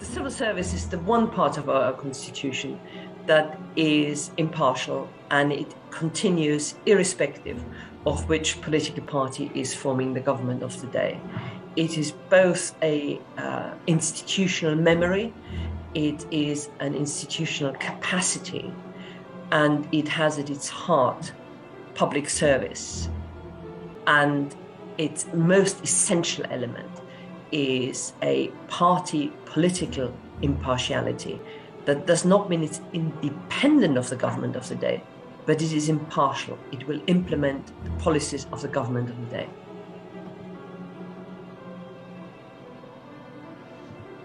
civil service is the one part of our constitution that is impartial, and it continues irrespective of which political party is forming the government of the day. It is both a institutional memory, it is an institutional capacity, and it has at its heart public service. And its most essential element is a party political impartiality. That does not mean it's independent of the government of the day, but it is impartial. It will implement the policies of the government of the day.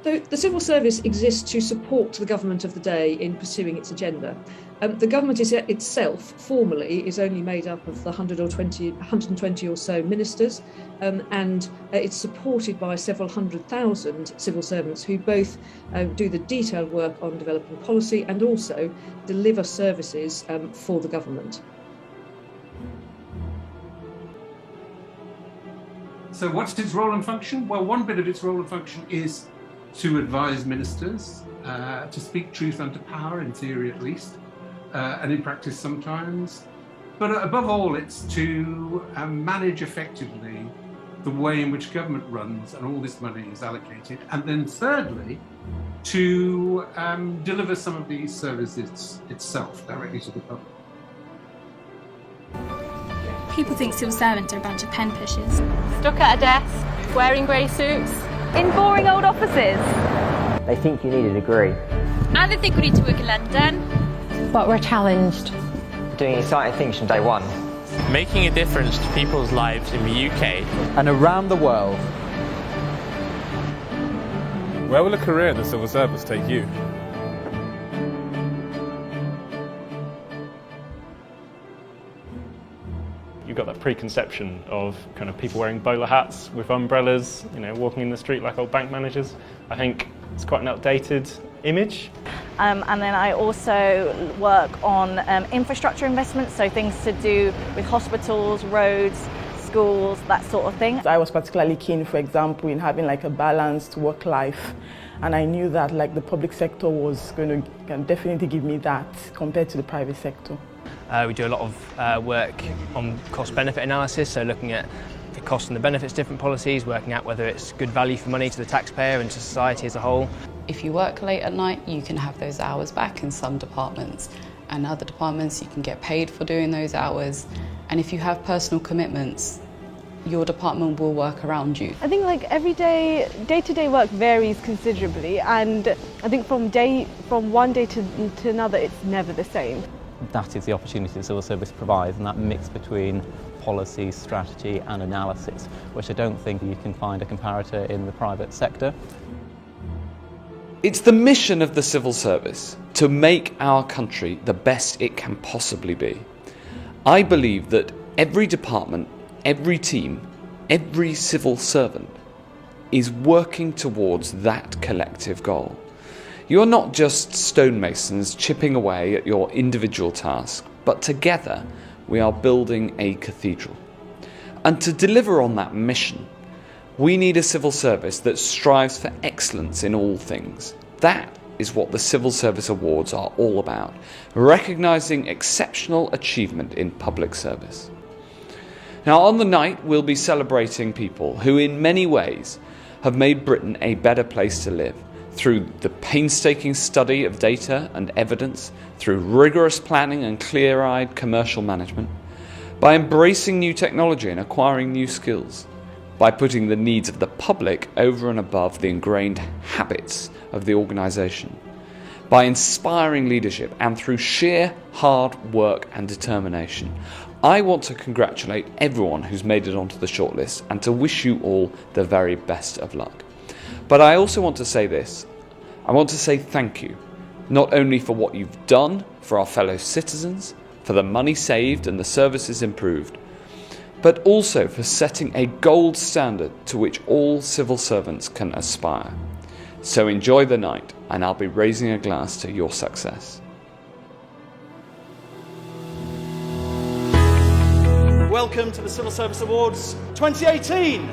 The civil service exists to support the government of the day in pursuing its agenda. The government itself, formally, is only made up of the 120 or so ministers, and it's supported by several 100,000 civil servants who both do the detailed work on developing policy and also deliver services for the government. So what's its role and function? Well, one bit of its role and function is to advise ministers, to speak truth unto power, in theory at least, and in practice sometimes. But above all, it's to manage effectively the way in which government runs and all this money is allocated. And then thirdly, to deliver some of these services itself directly to the public. People think civil servants are a bunch of pen pushers. Stuck at a desk, wearing grey suits, in boring old offices. They think you need a degree. And they think we need to work in London. But we're challenged. Doing exciting things from day one. Making a difference to people's lives in the UK. And around the world. Where will a career in the civil service take you? You've got that preconception of kind of people wearing bowler hats with umbrellas, walking in the street like old bank managers. I think it's quite an outdated image. And then I also work on infrastructure investments, so things to do with hospitals, roads, schools, that sort of thing. I was particularly keen, for example, in having like a balanced work life. And I knew that like the public sector was going to definitely give me that compared to the private sector. We do a lot of work on cost-benefit analysis, so looking at the cost and the benefits of different policies, working out whether it's good value for money to the taxpayer and to society as a whole. If you work late at night, you can have those hours back in some departments, and other departments you can get paid for doing those hours. And if you have personal commitments, your department will work around you. I think like day-to-day work varies considerably, and I think from one day to another it's never the same. That is the opportunity the civil service provides, and that mix between policy, strategy and analysis, which I don't think you can find a comparator in the private sector. It's the mission of the civil service to make our country the best it can possibly be. I believe that every department, every team, every civil servant is working towards that collective goal. You're not just stonemasons chipping away at your individual task, but together we are building a cathedral. And to deliver on that mission, we need a civil service that strives for excellence in all things. That is what the Civil Service Awards are all about, recognising exceptional achievement in public service. Now, on the night, we'll be celebrating people who in many ways have made Britain a better place to live, through the painstaking study of data and evidence, through rigorous planning and clear-eyed commercial management, by embracing new technology and acquiring new skills, by putting the needs of the public over and above the ingrained habits of the organisation, by inspiring leadership and through sheer hard work and determination. I want to congratulate everyone who's made it onto the shortlist and to wish you all the very best of luck. But I also want to say this. I want to say thank you, not only for what you've done for our fellow citizens, for the money saved and the services improved, but also for setting a gold standard to which all civil servants can aspire. So enjoy the night, and I'll be raising a glass to your success. Welcome to the Civil Service Awards 2018.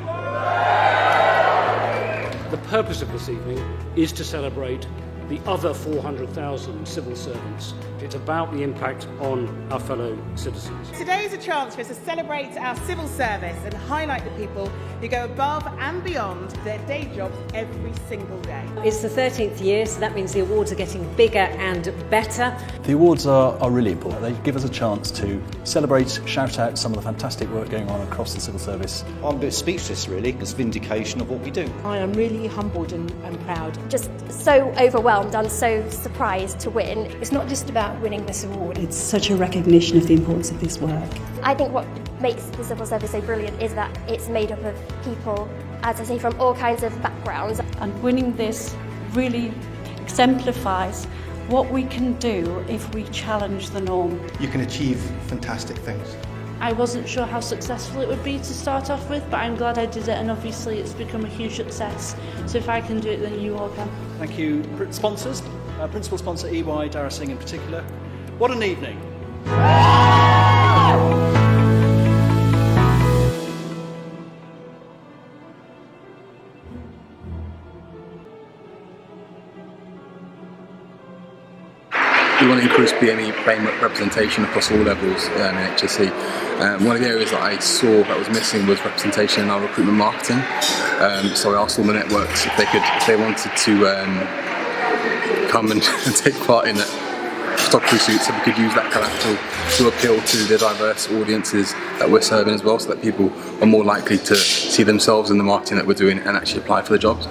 The purpose of this evening is to celebrate the other 400,000 civil servants. It's about the impact on our fellow citizens. Today is a chance for us to celebrate our civil service and highlight the people who go above and beyond their day jobs every single day. It's the 13th year, so that means the awards are getting bigger and better. The awards are really important. They give us a chance to celebrate, shout out some of the fantastic work going on across the civil service. I'm a bit speechless, really. It's vindication of what we do. I am really humbled and proud. Just so overwhelmed. I'm so surprised to win. It's not just about winning this award. It's such a recognition of the importance of this work. I think what makes the civil service so brilliant is that it's made up of people, as I say, from all kinds of backgrounds. And winning this really exemplifies what we can do if we challenge the norm. You can achieve fantastic things. I wasn't sure how successful it would be to start off with, but I'm glad I did it, and obviously it's become a huge success. So if I can do it, then you all can. Thank you, sponsors, principal sponsor EY, Dara Singh in particular. What an evening. We want to increase BAME representation across all levels in HSE. One of the areas that I saw that was missing was representation in our recruitment marketing. So I asked all the networks if they wanted to come and take part in photography shoots, so we could use that collateral to appeal to the diverse audiences that we're serving as well, so that people are more likely to see themselves in the marketing that we're doing and actually apply for the jobs.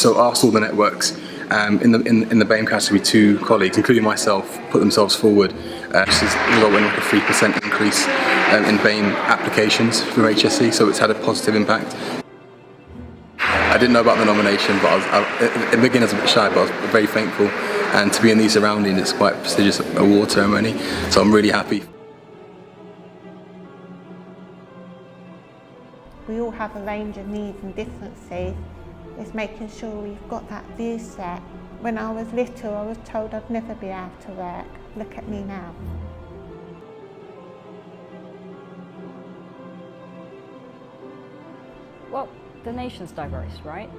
So I asked all the networks. In the BAME category, 2 colleagues, including myself, put themselves forward, which is resulting in like a 3% increase in BAME applications from HSE, so it's had a positive impact. I didn't know about the nomination, but at the beginning I was a bit shy, but I was very thankful, and to be in these surroundings, it's quite a prestigious award ceremony, so I'm really happy. We all have a range of needs and differences. It's making sure we've got that view set. When I was little, I was told I'd never be able to work. Look at me now. Well, the nation's diverse, right?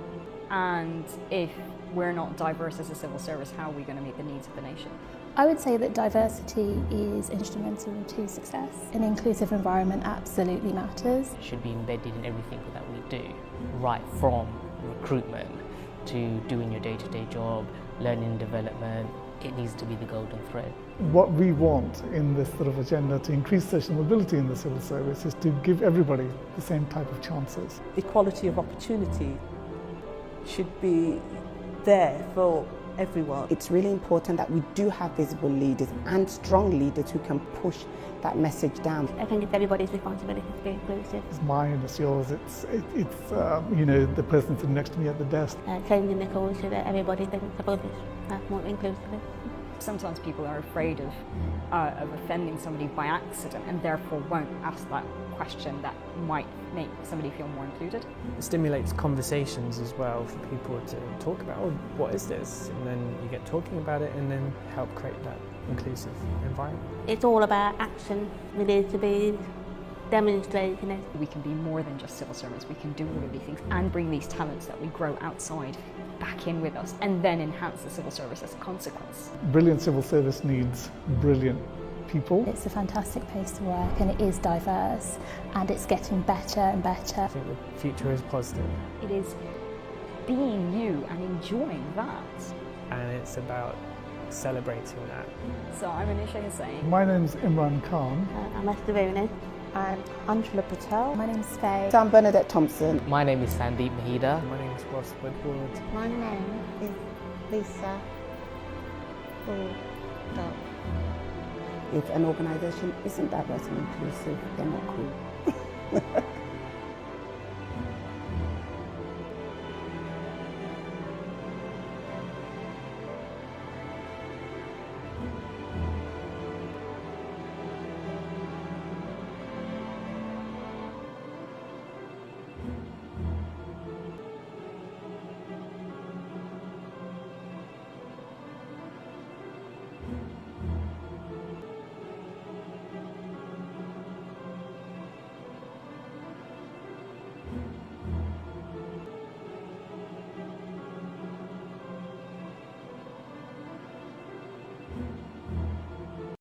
And if we're not diverse as a civil service, how are we going to meet the needs of the nation? I would say that diversity is instrumental to success. An inclusive environment absolutely matters. It should be embedded in everything that we do, right from recruitment to doing your day-to-day job, learning and development. It needs to be the golden thread. What we want in this sort of agenda to increase social mobility in the civil service is to give everybody the same type of chances. Equality of opportunity should be there for everyone. It's really important that we do have visible leaders and strong leaders who can push that message down. I think it's everybody's responsibility to be inclusive. It's mine, it's yours, it's you know, the person sitting next to me at the desk. Changing the culture that everybody thinks about this more inclusively. Sometimes people are afraid of offending somebody by accident and therefore won't ask that question that might make somebody feel more included. It stimulates conversations as well for people to talk about, oh, what is this? And then you get talking about it and then help create that inclusive environment. It's all about action. We need to be demonstrating it. We can be more than just civil servants. We can do all of these things and bring these talents that we grow outside back in with us and then enhance the civil service as a consequence. Brilliant civil service needs brilliant people. It's a fantastic place to work and it is diverse and it's getting better and better. I think the future is positive. It is being you and enjoying that. And it's about celebrating that. So I'm Anisha Hussain. My name's Imran Khan. I'm Esther Rooney. I'm Angela Patel. My name's Faye. I'm Bernadette Thompson. My name is Sandeep Mahida. My name is Ross Woodward. My name is Lisa Bulldog. If an organisation isn't diverse and inclusive, they're not cool.